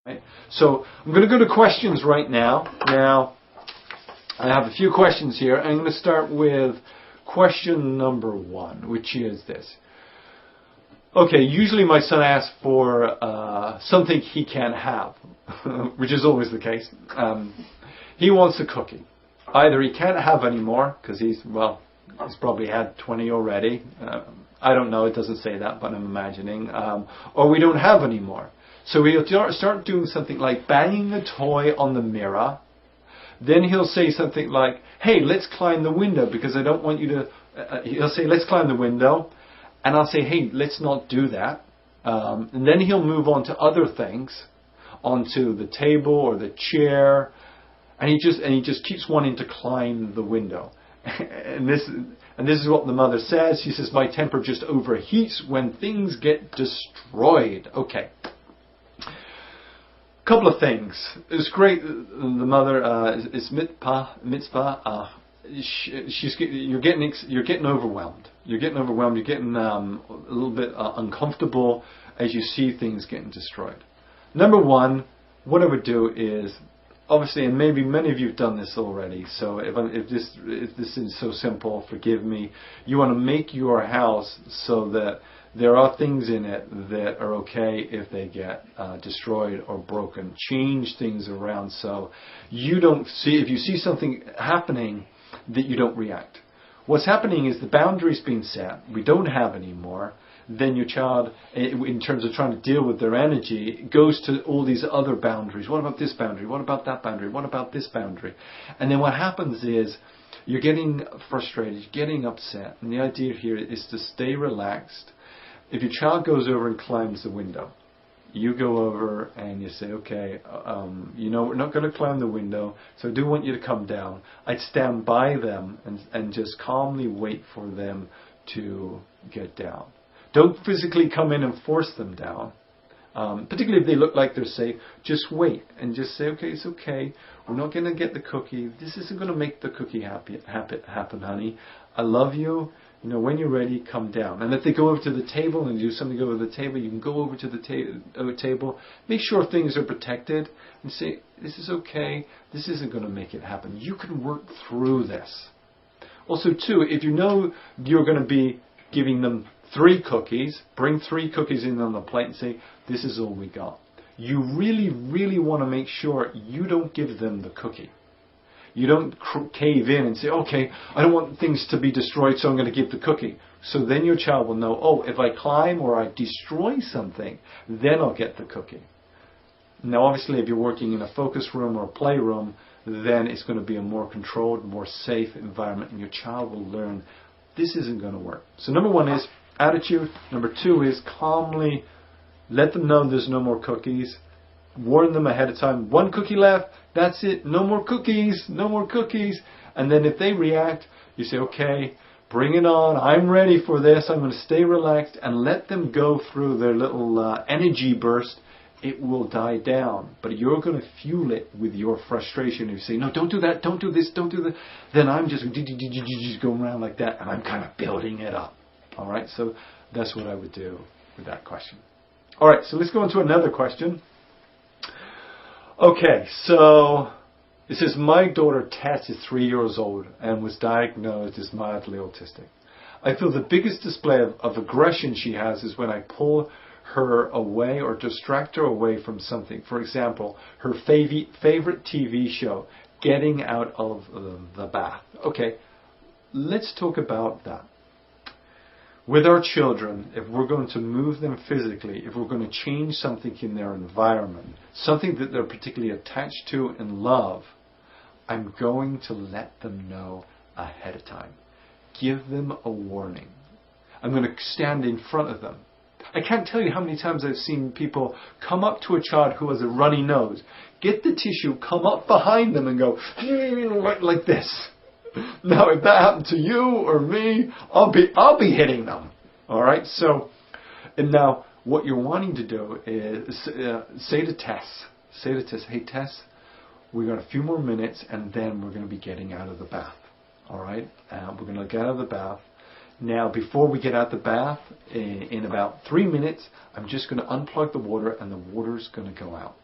Right? So I'm going to go to questions right now. Now, I have a few questions here. I'm going to start with question number 1, which is this. Okay, usually my son asks for something he can't have, which is always the case. He wants a cookie. Either he can't have any more, because he's probably had 20 already. I don't know, it doesn't say that, but I'm imagining. Or we don't have any more. So he'll start doing something like banging the toy on the mirror. Then he'll say something like, hey, let's climb the window, because I don't want you to... he'll say, let's climb the window. And I'll say, hey, let's not do that. And then he'll move on to other things, onto the table or the chair. And he just keeps wanting to climb the window. And this is what the mother says. She says, my temper just overheats when things get destroyed. Okay. Couple of things. It's great. The mother is mitzvah. You're getting overwhelmed. You're getting overwhelmed. You're getting a little bit uncomfortable as you see things getting destroyed. Number one, what I would do is, obviously, and maybe many of you have done this already. So if this is so simple, forgive me. You want to make your house so that there are things in it that are okay if they get destroyed or broken. Change things around so you don't see, if you see something happening, that you don't react. What's happening is the boundaries being set. We don't have any more. Then your child, in terms of trying to deal with their energy, goes to all these other boundaries. What about this boundary? What about that boundary? What about this boundary? And then what happens is you're getting frustrated, you're getting upset. And the idea here is to stay relaxed. If your child goes over and climbs the window, you go over and you say, okay, we're not going to climb the window, so I do want you to come down. I'd stand by them and just calmly wait for them to get down. Don't physically come in and force them down. Particularly if they look like they're safe, just wait and just say, okay, it's okay. We're not going to get the cookie. This isn't going to make the cookie happen, honey. I love you. When you're ready, come down. And if they go over to the table and do something over the table, you can go over to the table. Make sure things are protected and say, this is okay. This isn't going to make it happen. You can work through this. Also, too, if you know you're going to be giving them 3 cookies, bring 3 cookies in on the plate and say, this is all we got. You really, really want to make sure you don't give them the cookie. You don't cave in and say, okay, I don't want things to be destroyed, so I'm going to give the cookie. So then your child will know, oh, if I climb or I destroy something, then I'll get the cookie. Now, obviously, if you're working in a focus room or a playroom, then it's going to be a more controlled, more safe environment, and your child will learn this isn't going to work. So number 1 is attitude. Number 2 is calmly let them know there's no more cookies. Warn them ahead of time. 1 cookie left. That's it. No more cookies. No more cookies. And then if they react, you say, okay, bring it on. I'm ready for this. I'm going to stay relaxed and let them go through their little energy burst. It will die down. But you're going to fuel it with your frustration. If you say, no, don't do that. Don't do this. Don't do that. Then I'm just going around like that. And I'm kind of building it up. All right. So that's what I would do with that question. All right. So let's go on to another question. Okay, so it says, my daughter Tess is 3 years old and was diagnosed as mildly autistic. I feel the biggest display of aggression she has is when I pull her away or distract her away from something. For example, her favorite TV show, getting out of the bath. Okay, let's talk about that. With our children, if we're going to move them physically, if we're going to change something in their environment, something that they're particularly attached to and love, I'm going to let them know ahead of time. Give them a warning. I'm going to stand in front of them. I can't tell you how many times I've seen people come up to a child who has a runny nose, get the tissue, come up behind them and go like this. Now, if that happened to you or me, I'll be hitting them. All right. So, and now what you're wanting to do is say to Tess, hey Tess, we got a few more minutes, and then we're going to be getting out of the bath. All right. We're going to get out of the bath. Now, before we get out the bath, in about 3 minutes, I'm just going to unplug the water, and the water's going to go out.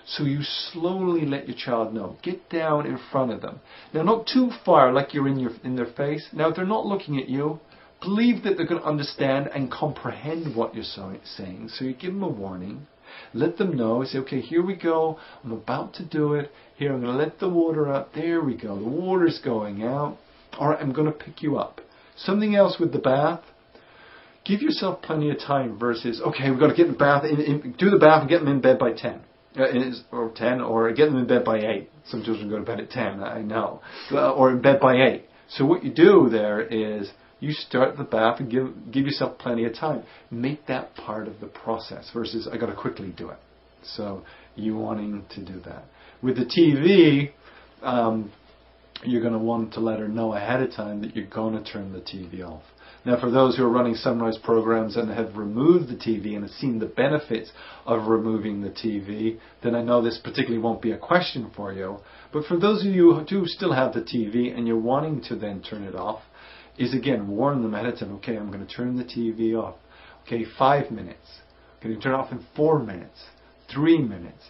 So you slowly let your child know. Get down in front of them. Now, not too far, like you're in their face. Now, if they're not looking at you, believe that they're going to understand and comprehend what you're saying. So you give them a warning. Let them know. Say, okay, here we go. I'm about to do it. Here, I'm going to let the water out. There we go. The water's going out. All right, I'm going to pick you up. Something else with the bath. Give yourself plenty of time versus, okay, we've got to get in the bath, do the bath and get them in bed by 10. Or 10, or get them in bed by 8. Some children go to bed at 10, I know. Or in bed by 8. So what you do there is you start the bath and give yourself plenty of time. Make that part of the process versus, I got to quickly do it. So you wanting to do that. With the TV, you're going to want to let her know ahead of time that you're going to turn the TV off. Now, for those who are running sunrise programs and have removed the TV and have seen the benefits of removing the TV, then I know this particularly won't be a question for you. But for those of you who do still have the TV and you're wanting to then turn it off, is again, warn them ahead of time. Okay, I'm going to turn the TV off. Okay, 5 minutes. Can you turn it off in 4 minutes? 3 minutes?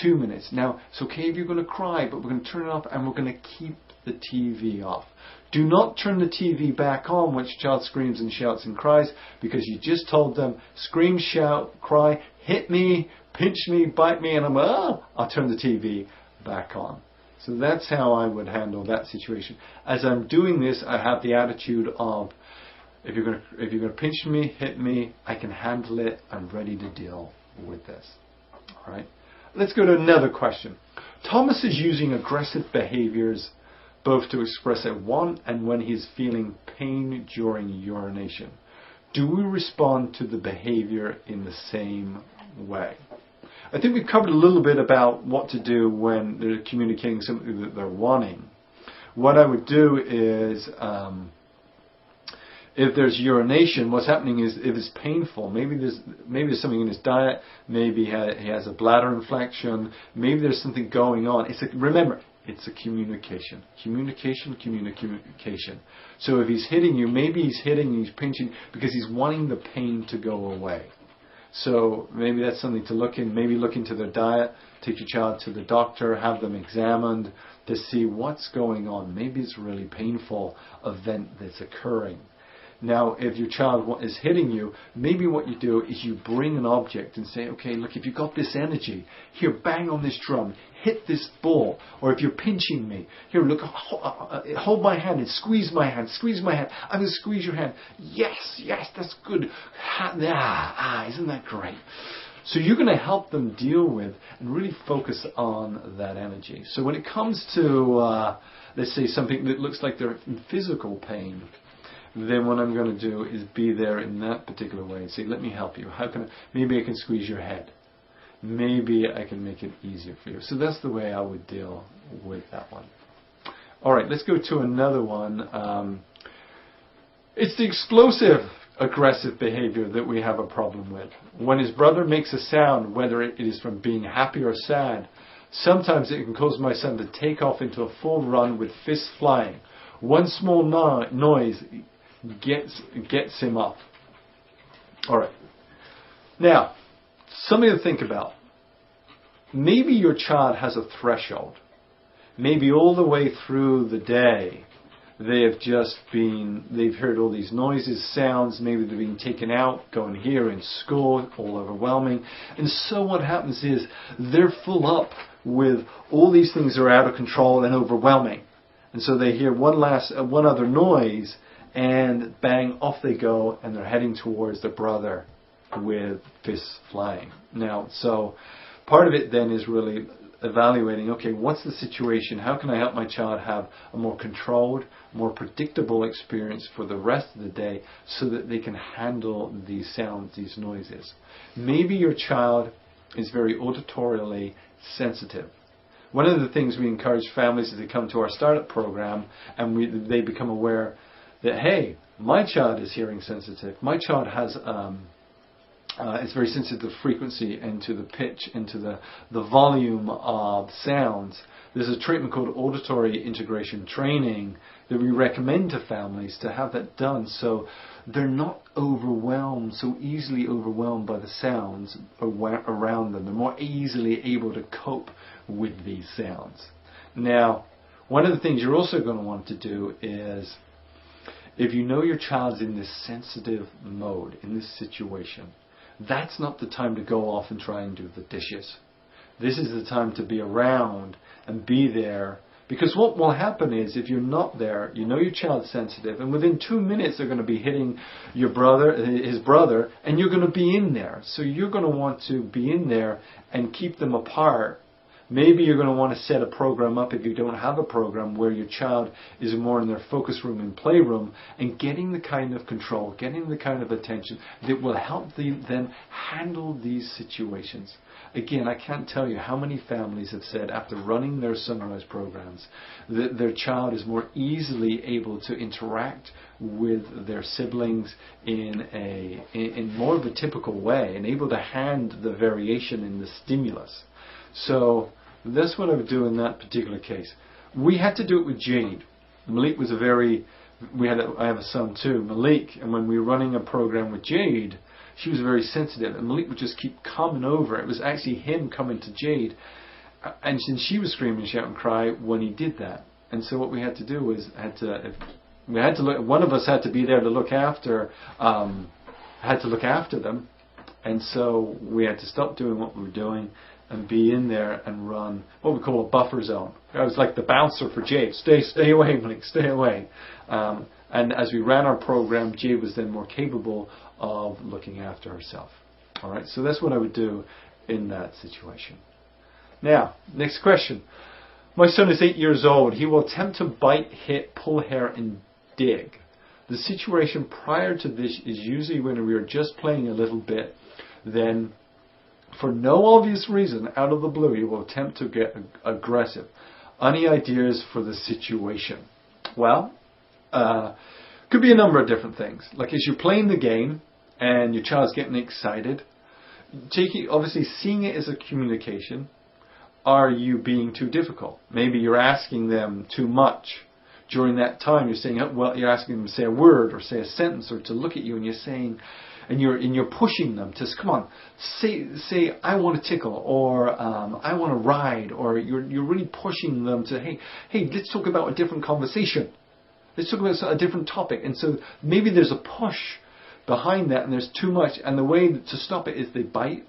2 minutes? Now, it's okay if you're going to cry, but we're going to turn it off and we're going to keep the TV off. Do not turn the TV back on when your child screams and shouts and cries, because you just told them, scream, shout, cry, hit me, pinch me, bite me, and I'll turn the TV back on. So that's how I would handle that situation. As I'm doing this, I have the attitude of, if you're going to pinch me, hit me, I can handle it. I'm ready to deal with this. All right. Let's go to another question. Thomas is using aggressive behaviors both to express a want and when he's feeling pain during urination. Do we respond to the behavior in the same way? I think we've covered a little bit about what to do when they're communicating something that they're wanting. What I would do is, if there's urination, what's happening is, if it's painful, maybe there's something in his diet, maybe he has a bladder infection, maybe there's something going on. Remember, it's a communication. Communication. So if he's hitting you, maybe he's hitting and he's pinching because he's wanting the pain to go away. So maybe that's something to look in. Maybe look into their diet, take your child to the doctor, have them examined to see what's going on. Maybe it's a really painful event that's occurring. Now, if your child is hitting you, maybe what you do is you bring an object and say, okay, look, if you've got this energy, here, bang on this drum, hit this ball. Or if you're pinching me, here, look, hold my hand and squeeze my hand. I'm going to squeeze your hand. Yes, that's good. Isn't that great? So you're going to help them deal with and really focus on that energy. So when it comes to, let's say, something that looks like they're in physical pain, then what I'm going to do is be there in that particular way and say, let me help you. Maybe I can squeeze your head. Maybe I can make it easier for you. So that's the way I would deal with that one. All right, let's go to another one. It's the explosive aggressive behavior that we have a problem with. When his brother makes a sound, whether it is from being happy or sad, sometimes it can cause my son to take off into a full run with fists flying. One small noise gets him up. All right. Now, something to think about. Maybe your child has a threshold. Maybe all the way through the day, they've heard all these noises, sounds, maybe they're being taken out, going here in school, all overwhelming. And so what happens is they're full up with all these things that are out of control and overwhelming. And so they hear one other noise, and bang, off they go, and they're heading towards their brother with fists flying. Now, so part of it then is really evaluating, okay, what's the situation? How can I help my child have a more controlled, more predictable experience for the rest of the day so that they can handle these sounds, these noises? Maybe your child is very auditorially sensitive. One of the things we encourage families as they come to our startup program and they become aware that, hey, my child is hearing sensitive. My child has it's very sensitive to frequency and to the pitch and to the volume of sounds. there's a treatment called auditory integration training that we recommend to families to have that done, so they're not overwhelmed, so easily overwhelmed by the sounds around them. They're more easily able to cope with these sounds. Now, one of the things you're also going to want to do is, if you know your child's in this sensitive mode, in this situation, that's not the time to go off and try and do the dishes. This is the time to be around and be there. Because what will happen is, if you're not there, you know your child's sensitive, and within 2 minutes they're going to be hitting your brother, his brother, and you're going to be in there. So you're going to want to be in there and keep them apart. Maybe you're going to want to set a program up, if you don't have a program, where your child is more in their focus room and playroom, and getting the kind of control, getting the kind of attention that will help them handle these situations. Again, I can't tell you how many families have said, after running their Sunrise programs, that their child is more easily able to interact with their siblings in more of a typical way, and able to handle the variation in the stimulus. So that's what I would do in that particular case. We had to do it with Jade. Malik was I have a son too, Malik, and when we were running a program with Jade, she was very sensitive, and Malik would just keep coming over. It was actually him coming to Jade, and she was screaming, shout and cry when he did that. And so what we had to do was, one of us had to be there to look after them, and so we had to stop doing what we were doing and be in there and run what we call a buffer zone. I was like the bouncer for Jade. Stay away, Malik, stay away. And as we ran our program, Jade was then more capable of looking after herself. All right, so that's what I would do in that situation. Now, next question. My son is 8 years old. He will attempt to bite, hit, pull hair, and dig. The situation prior to this is usually when we are just playing a little bit. Then, for no obvious reason, out of the blue, he will attempt to get aggressive. Any ideas for the situation? Well, could be a number of different things. Like, as you're playing the game and your child's getting excited, obviously seeing it as a communication. Are you being too difficult? Maybe you're asking them too much. During that time, you're saying, well, you're asking them to say a word or say a sentence or to look at you, and you're saying, and you're pushing them to, come on, say I want to tickle, or I want to ride, or you're really pushing them to, hey, let's talk about a different conversation. Let's talk about a different topic. And so maybe there's a push behind that, and there's too much, and the way to stop it is they bite.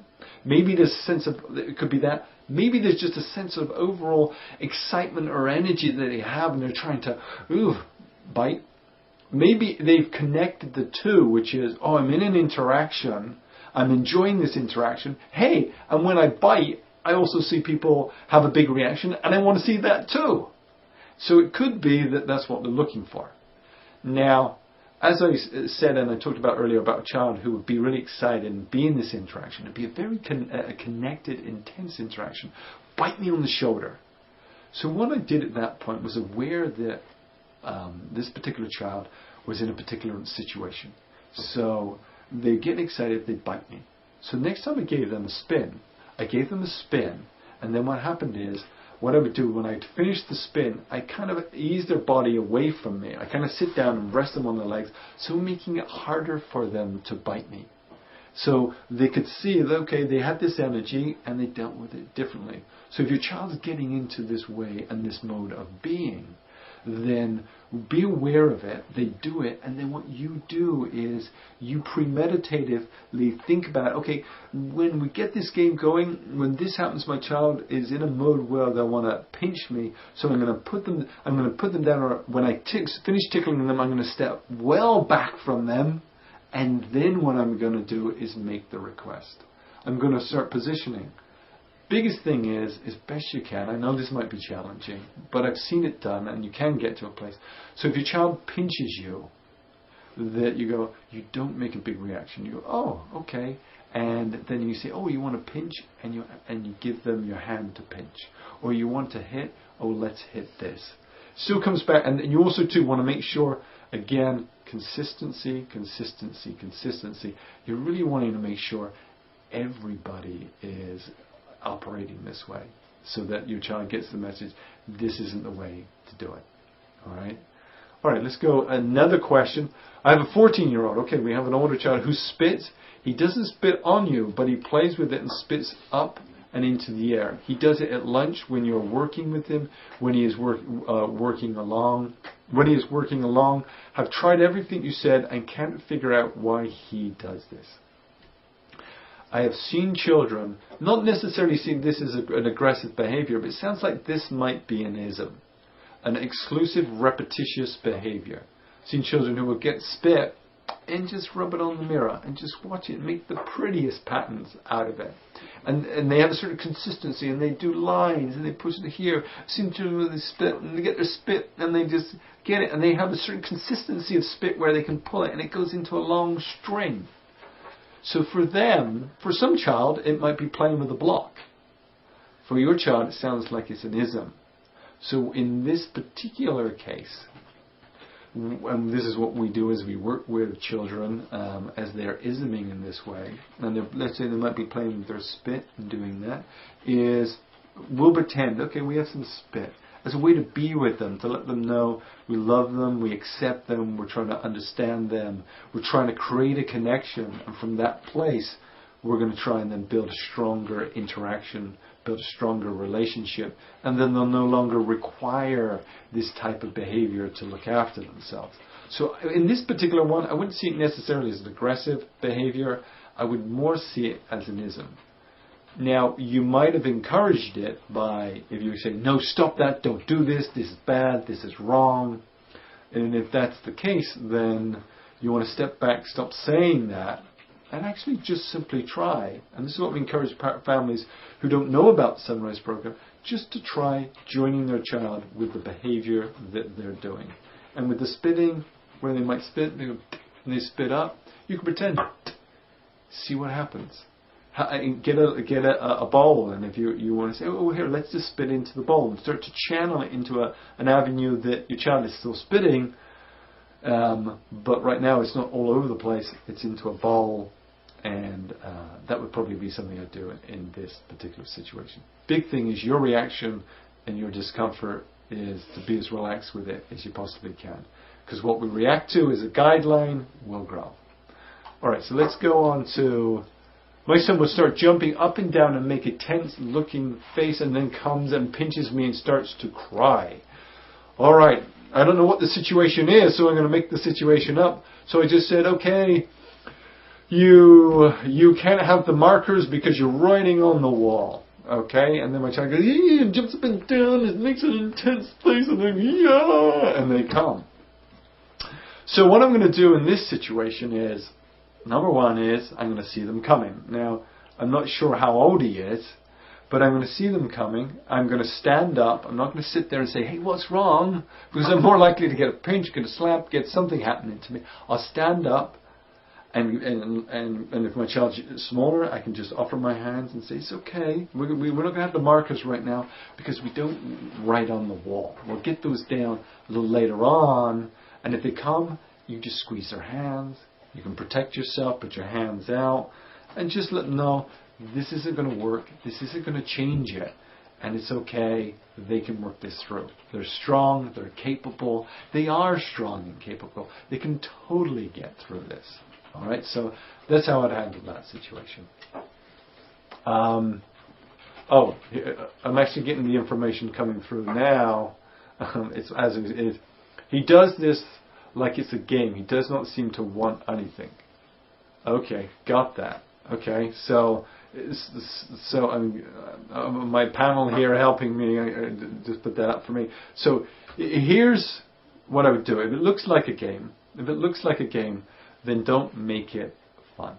Maybe there's a sense of, it could be that. Maybe there's just a sense of overall excitement or energy that they have, and they're trying to, bite. Maybe they've connected the two, which is, I'm in an interaction, I'm enjoying this interaction, hey, and when I bite, I also see people have a big reaction, and I want to see that too. So it could be that that's what they're looking for. Now, as I said, and I talked about earlier about a child who would be really excited and be in this interaction, it'd be a very connected, intense interaction. Bite me on the shoulder. So what I did at that point was aware that this particular child was in a particular situation. So they get excited, they bite me. So next time I gave them a spin, and then what happened is, what I would do when I'd finish the spin, I kind of ease their body away from me. I kind of sit down and rest them on their legs, so making it harder for them to bite me. So they could see that, okay, they had this energy and they dealt with it differently. So if your child's getting into this way and this mode of being, then be aware of it, they do it, and then what you do is you premeditatively think about, okay, when we get this game going, when this happens, my child is in a mode where they want to pinch me, so I'm going to put them down, or when I finish tickling them, I'm going to step well back from them, and then what I'm going to do is make the request. I'm going to start positioning. Biggest thing is, as best you can, I know this might be challenging, but I've seen it done, and you can get to a place. So if your child pinches you, that you go, you don't make a big reaction. You go, oh, okay. And then you say, oh, you want to pinch? And you give them your hand to pinch. Or you want to hit? Oh, let's hit this. Still comes back, and you also too want to make sure, again, consistency. You're really wanting to make sure everybody is operating this way. so that your child gets the message, this isn't the way to do it. Alright? Alright, let's go. Another question. I have a 14-year-old. Okay, we have an older child who spits. He doesn't spit on you, but he plays with it and spits up and into the air. He does it at lunch when you're working with him, when he is working along. When he is working along, have tried everything you said and can't figure out why he does this. I have seen children, not necessarily seeing this as an aggressive behavior, but it sounds like this might be an ism, an exclusive repetitious behavior. I've seen children who will get spit and just rub it on the mirror and just watch it, make the prettiest patterns out of it. And they have a certain consistency, and they do lines, and they push it here. I've seen children where they spit, and they get their spit, and they just get it, and they have a certain consistency of spit where they can pull it, and it goes into a long string. So for them, for some child, it might be playing with a block. For your child, it sounds like it's an ism. So in this particular case, and this is what we do as we work with children as they're isming in this way, and let's say they might be playing with their spit and doing that, is we'll pretend, okay, we have some spit, as a way to be with them, to let them know we love them, we accept them, we're trying to understand them, we're trying to create a connection, and from that place we're going to try and then build a stronger interaction, build a stronger relationship, and then they'll no longer require this type of behavior to look after themselves. So in this particular one, I wouldn't see it necessarily as an aggressive behavior, I would more see it as an ism. Now, you might have encouraged it by, if you say, no, stop that, don't do this, this is bad, this is wrong. And if that's the case, then you want to step back, stop saying that, and actually just simply try. And this is what we encourage families who don't know about the Sunrise program, just to try joining their child with the behavior that they're doing. And with the spitting, where they might spit, they go, and they spit up, you can pretend, see what happens. Get a bowl, and if you want to say, oh, here, let's just spit into the bowl, and start to channel it into an avenue that your child is still spitting, but right now it's not all over the place, it's into a bowl, and that would probably be something I'd do in this particular situation. Big thing is your reaction and your discomfort is to be as relaxed with it as you possibly can, because what we react to is a guideline will grow. Alright, so let's go on to... My son will start jumping up and down and make a tense looking face, and then comes and pinches me and starts to cry. Alright, I don't know what the situation is, so I'm going to make the situation up. So I just said, okay, you can't have the markers because you're writing on the wall. Okay, and then my child goes, and jumps up and down, it makes an intense face, and then, yeah, and they come. So what I'm going to do in this situation is, number one is, I'm going to see them coming. Now, I'm not sure how old he is, but I'm going to see them coming. I'm going to stand up. I'm not going to sit there and say, hey, what's wrong? Because I'm more likely to get a pinch, get a slap, get something happening to me. I'll stand up, and if my child's smaller, I can just offer my hands and say, it's okay. We're not going to have the markers right now because we don't write on the wall. We'll get those down a little later on, and if they come, you just squeeze their hands. You can protect yourself, put your hands out, and just let them know this isn't going to work, this isn't going to change it, and it's okay, they can work this through. They're strong, they're capable, they are strong and capable, they can totally get through this. Alright, so that's how I'd handle that situation. I'm actually getting the information coming through now. It's as it is. He does this like it's a game. He does not seem to want anything. Okay, got that. Okay, so my panel here helping me, just put that up for me. So here's what I would do. If it looks like a game, then don't make it fun.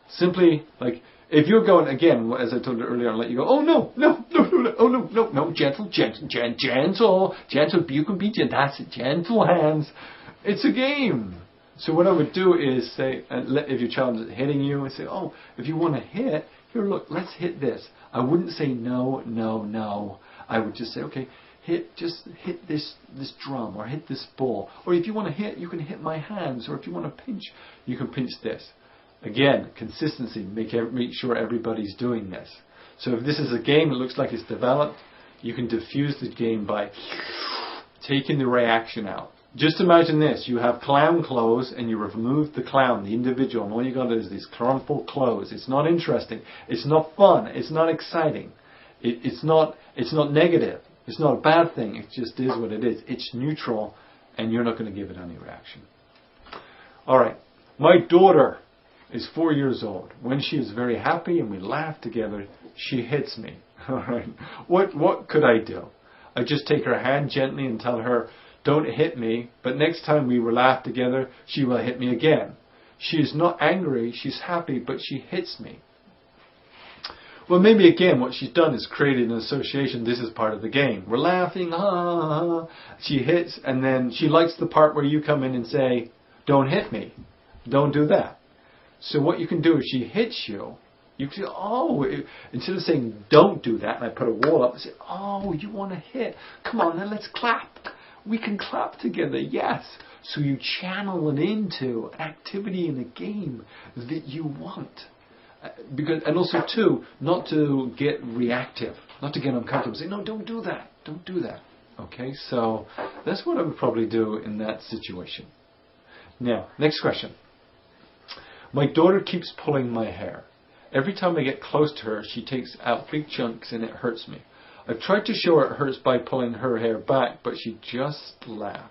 Simply, like, if you're going, again, as I told you earlier, I'll let you go, oh no, gentle, you can be gentle, that's it, gentle hands. It's a game. So what I would do is say, if your child is hitting you, and say, oh, if you want to hit, here, look, let's hit this. I wouldn't say no. I would just say, okay, just hit this drum, or hit this ball. Or if you want to hit, you can hit my hands. Or if you want to pinch, you can pinch this. Again, consistency. Make sure everybody's doing this. So if this is a game that looks like it's developed, you can diffuse the game by taking the reaction out. Just imagine this, you have clown clothes and you remove the clown, the individual, and all you got is these colorful clothes. It's not interesting, it's not fun, it's not exciting, it's not negative, it's not a bad thing, it just is what it is. It's neutral and you're not going to give it any reaction. Alright, my daughter is 4 years old. When she is very happy and we laugh together, she hits me. Alright, what could I do? I just take her hand gently and tell her, don't hit me, but next time we will laugh together, she will hit me again. She is not angry, she's happy, but she hits me. Well, maybe again, what she's done is created an association. This is part of the game. We're laughing, she hits, and then she likes the part where you come in and say, don't hit me, don't do that. So what you can do if she hits you, you can say, oh, instead of saying, don't do that, and I put a wall up and say, oh, you want to hit, come on, then let's clap. We can clap together, yes. So you channel it into an activity in a game that you want. Because, and also too, not to get reactive, not to get uncomfortable. Say, no, don't do that, don't do that. Okay, so that's what I would probably do in that situation. Now, next question. My daughter keeps pulling my hair. Every time I get close to her, she takes out big chunks and it hurts me. I've tried to show her it hurts by pulling her hair back, but she just laughs.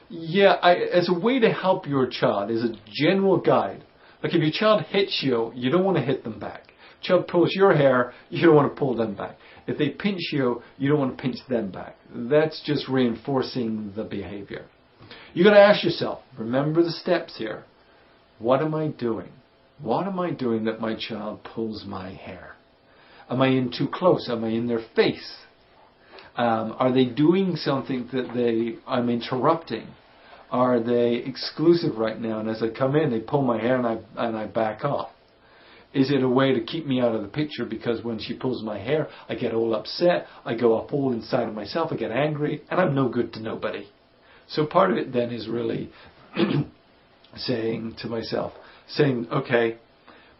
Yeah, as a way to help your child, as a general guide, like if your child hits you, you don't want to hit them back. If your child pulls your hair, you don't want to pull them back. If they pinch you, you don't want to pinch them back. That's just reinforcing the behavior. You've got to ask yourself, remember the steps here. What am I doing? What am I doing that my child pulls my hair? Am I in too close? Am I in their face? Are they doing something that I'm interrupting? Are they exclusive right now? And as I come in, they pull my hair and I back off. Is it a way to keep me out of the picture? Because when she pulls my hair, I get all upset. I go up all inside of myself. I get angry, and I'm no good to nobody. So part of it then is really saying to myself, okay,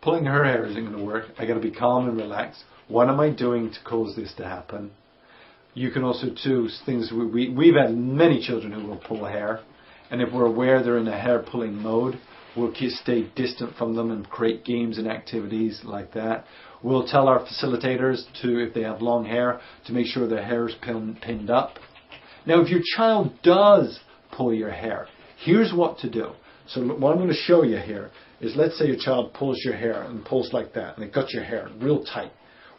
pulling her hair isn't going to work. I got to be calm and relaxed. What am I doing to cause this to happen? You can also choose things. We've had many children who will pull hair, and if we're aware they're in a hair pulling mode, we'll stay distant from them and create games and activities like that. We'll tell our facilitators to, if they have long hair, to make sure their hair is pinned up. Now, if your child does pull your hair, here's what to do. So what I'm going to show you here is, let's say your child pulls your hair and pulls like that, and they got your hair real tight.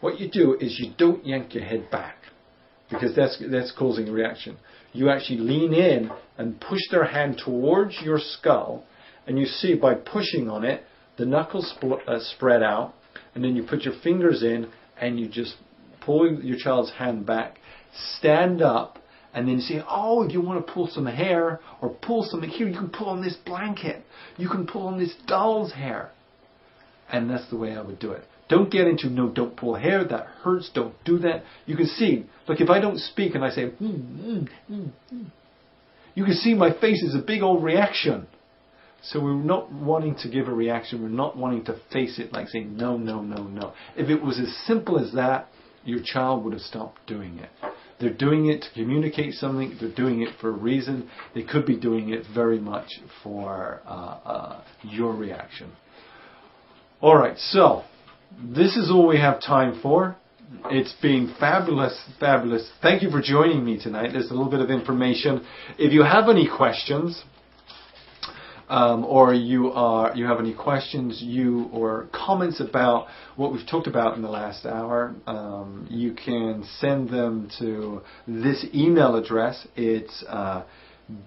What you do is you don't yank your head back, because that's causing a reaction. You actually lean in and push their hand towards your skull, and you see by pushing on it, the knuckles spread out, and then you put your fingers in and you just pull your child's hand back, stand up, and then say, oh, if you want to pull some hair or pull something here, you can pull on this blanket. You can pull on this doll's hair. And that's the way I would do it. Don't get into, no, don't pull hair, that hurts, don't do that. You can see, look, if I don't speak and I say, you can see my face is a big old reaction. So we're not wanting to give a reaction. We're not wanting to face it like saying, no, no, no, no. If it was as simple as that, your child would have stopped doing it. They're doing it to communicate something. They're doing it for a reason. They could be doing it very much for your reaction. All right, so this is all we have time for. It's been fabulous, fabulous. Thank you for joining me tonight. There's a little bit of information. If you have any questions, or you have any questions or comments about what we've talked about in the last hour, you can send them to this email address. It's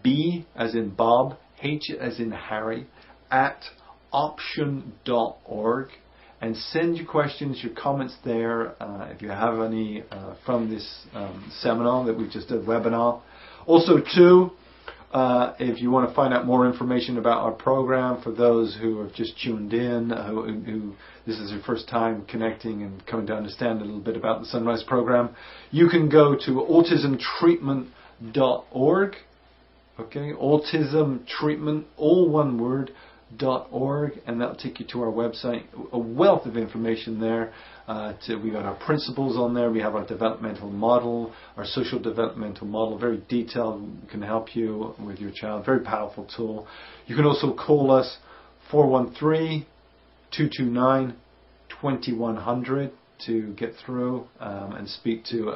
B as in Bob, H as in Harry, at option.org, and send your questions, your comments there, if you have any from this seminar that we just did, webinar. Also too, if you want to find out more information about our program, for those who have just tuned in, who this is your first time connecting and coming to understand a little bit about the Sunrise program, you can go to autismtreatment.org. Okay, autism treatment, all one word, www.ltsunrise.org, and that'll take you to our website. A wealth of information there. We got our principles on there. We have our developmental model, our social developmental model, very detailed, can help you with your child. Very powerful tool. You can also call us 413-229-2100 to get through and speak to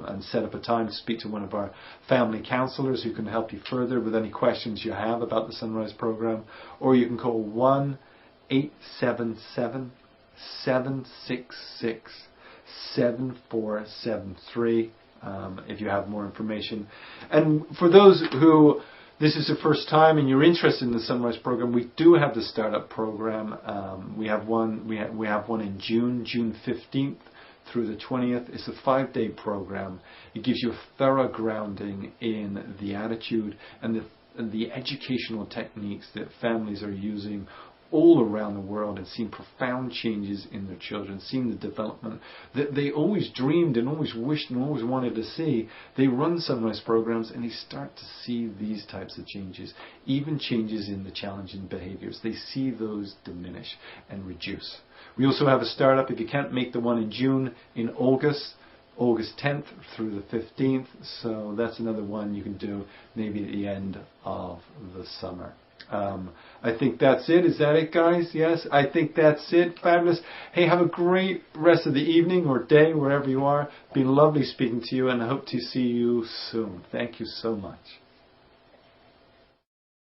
and set up a time to speak to one of our family counselors who can help you further with any questions you have about the Sunrise program. Or you can call 1-877-766-7473 if you have more information. And for those who this is the first time and you're interested in the Sunrise program, we do have the startup program. We have one in June 15th through the 20th. It's a 5-day program. It gives you a thorough grounding in the attitude and the educational techniques that families are using all around the world, and seeing profound changes in their children, seeing the development that they always dreamed and always wished and always wanted to see. They run Sunrise programs and they start to see these types of changes, even changes in the challenging behaviors. They see those diminish and reduce. We also have a startup, if you can't make the one in June, in August 10th through the 15th. So that's another one you can do maybe at the end of the summer. I think that's it. Is that it, guys? Yes, I think that's it. Fabulous. Hey, have a great rest of the evening or day, wherever you are. Been lovely speaking to you, and I hope to see you soon. Thank you so much.